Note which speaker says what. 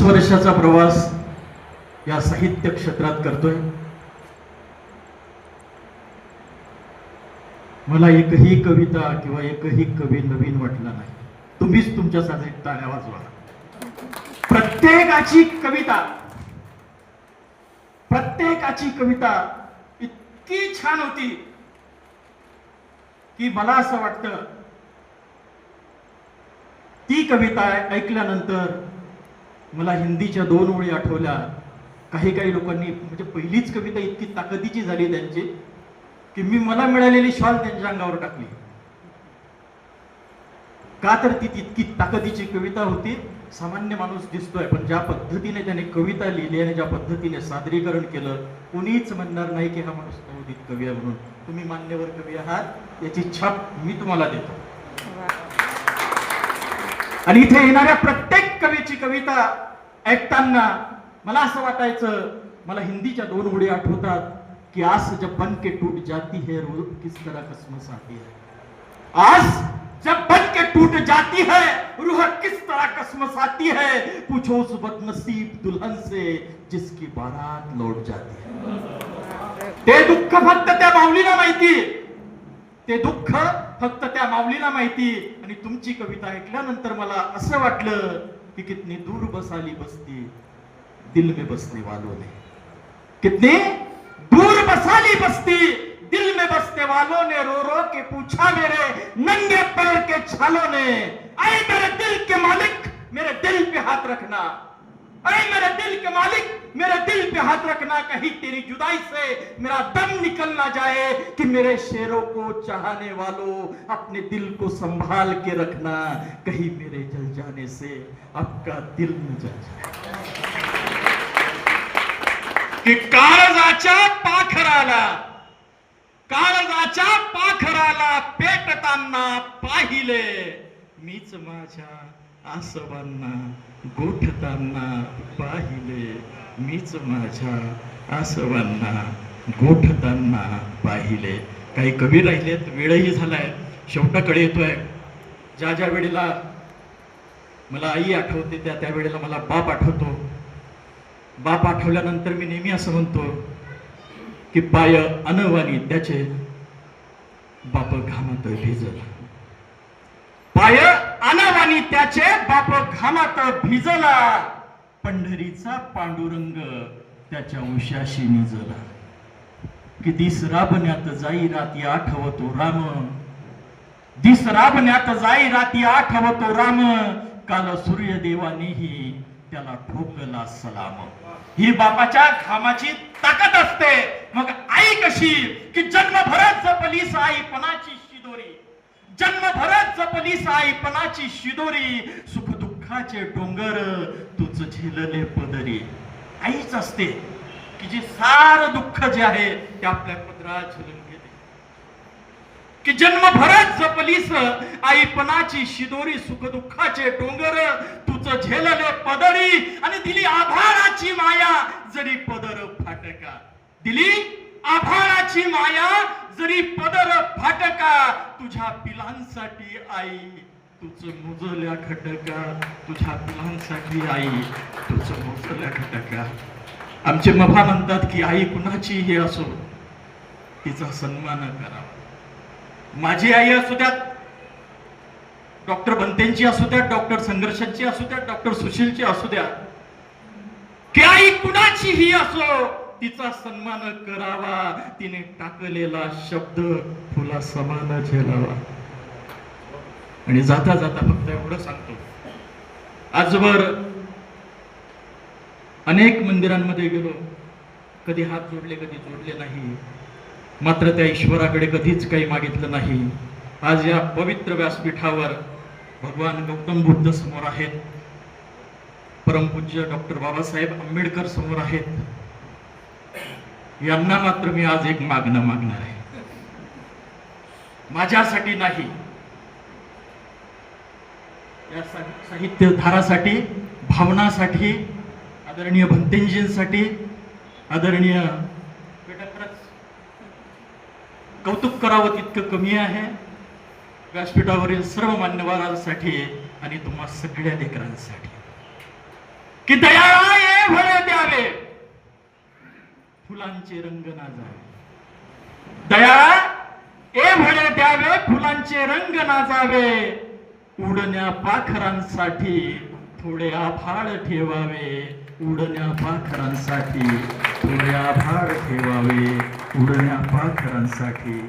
Speaker 1: वर्षाचा प्रवास या साहित्य क्षेत्रात करतोय. मला एकही कविता किंवा एकही कवी नवीन वाटला नाही. तुम्हीच तुमच्यासाठी टाळ्या वाजवा. प्रत्येकाची कविता इतकी छान होती की मला असं वाटतं ती कविता ऐकल्यानंतर मला हिंदीच्या 2 ओळी आठवल्या. काही लोकांनी म्हणजे पहिलीच कविता इतकी ताकदीची झाली त्यांची की मला मिळालेली शॉल त्यांच्या अंगावर टाकली. का तर ती इतकी ताकदीची कविता होती. सामान्य माणूस दिसतोय पण ज्या पद्धतीने त्याने कविता लिहिली आणि ज्या पद्धतीने सादरीकरण केलं कोणीच म्हणणार नाही की हा माणूस नवोदित कवी आहे म्हणून. तुम्ही मान्यवर कवी आहात याची छाप मी तुम्हाला देतो. आणि इथे येणाऱ्या प्रत्येक कवीची कविता ऐकताना मला असं वाटायचं, मला हिंदीच्या 2 ओळी आठवतात कि आस जब बन के टूट जाती है रूह किस तरह कसमस आती है. आस जब बन के टूट जाती है रूह किस तरह कसमस आती है. पूछो उस बदनसीब दुल्हन से जिसकी बारात लौट जाती है. ते दुःख फक्त त्या माऊलीला माहिती. ते दुःख फक्त त्या माऊलीला माहिती. आणि तुमची कविता ऐकल्यानंतर मला असं वाटलं कि कितनी दूर बसाली बस्ती दिल में बसने वालों ने. कितनी दूर बसाली बस्ती दिल में बसने वालों ने रो रो के पूछा मेरे नंगे पैर के छालों ने. अरे मेरे दिल के मालिक मेरे दिल पे हाथ रखना. अरे मेरे दिल के मालिक मेरे दिल पे हाथ रखना. कहीं तेरी जुदाई से मेरा दम निकल ना जाए कि मेरे शेरों को चाहने वालों अपने दिल को संभाल के रखना. कहीं मेरे जल जाने से आपका दिल न जल जाए. कि काळजाच्या पाखराला पेटताना पाहिले मीच माझ्या आसवांना गोठताना पाहिले. मीच माझ्या आसवांना गोठताना पाहिले. काही कवी राहिलेत, वेळही झालाय, शेवटाकडे येतोय. ज्या वेळेला मला आई आठवते त्या वेळेला मला बाप आठवतो. बाप आठवल्यानंतर मी नेहमी असं म्हणतो की पाय अनवानी त्याचे बाप घामात भिजला. पाय अनवानी त्याचे बाप घामात भिजला. पंढरीचा पांडुरंग त्याच्या उशाशी निजला. कि दिस राबण्यात जाई राती आठवतो राम. दिस राबण्यात जाई राती आठवतो राम. काल सूर्यदेवानेही त्याला ठोकला सलाम. ही बापाच्या घामाची ताकद असते. मग आई कशी की जन्मभरात जपलीस आईपणाची शिदोरी. जन्मभरात जपलीस आईपणाची शिदोरी. सुख दुःखाचे डोंगर तुझ झेलले पदरी. आईच असते की जी सार दुःख जे आहे ते आपल्या पदरात झेलून घेते. की जन्मभरात जपलीस आईपणाची शिदोरी. सुख दुःखाचे डोंगर तुझ झेलले पदरी. आणि दिली आभाळाची माया जरी पदर फाटका. दिली आभाळाची माया जरी पदर फाटका. तुझ्या पिलांसाठी आई तुझ मुजल्या खटका. तुझ्या पिलांसाठी आई तुझ मुजल्या खटका. आमचे मभा म्हणतात की आई कुणाचीही असो तिचा सन्मान करावा. माझी आई असू द्यात, डॉक्टर बनतेंची असू द्यात, डॉक्टर संघर्षांची असू द्यात, डॉक्टर सुशीलची असू द्या, की आई कुणाचीही असो तिचा सन्मान करावा. तिने टाकलेला शब्द फुला समान झेलावा. आणि जाता जाता फक्त एवढं सांगतो, आजवर अनेक मंदिरांमध्ये गेलो, कधी हात जोडले कधी जोडले नाही, मात्र त्या ईश्वराकडे कधीच काही मागितलं नाही. आज या पवित्र व्यासपीठावर भगवान गौतम बुद्ध समोर आहेत, परमपूज्य डॉक्टर बाबासाहेब आंबेडकर समोर आहेत. यांना मात्र मी आज एक मागणं मागणार आहे. माझ्यासाठी नाही, या साहित्य धारासाठी, भावनासाठी, आदरणीय भंतेजींसाठी, आदरणीय कौतुक करावं तितकं कमी आहे. व्यासपीठावरील सर्व मान्यवरांसाठी आणि तुम्हा सगळ्या लेकरांसाठी की दयाळा ये भळे द्यावे फुलांचे रंग ना जावे. दयाळा ए भळे द्यावे फुलांचे रंग ना जावे. उडण्या पाखरांसाठी थोडे आभाळ ठेवावे. उडण्या पाखरांसाठी थोडे आभाळ ठेवावे. उडण्या पाखरांसाठी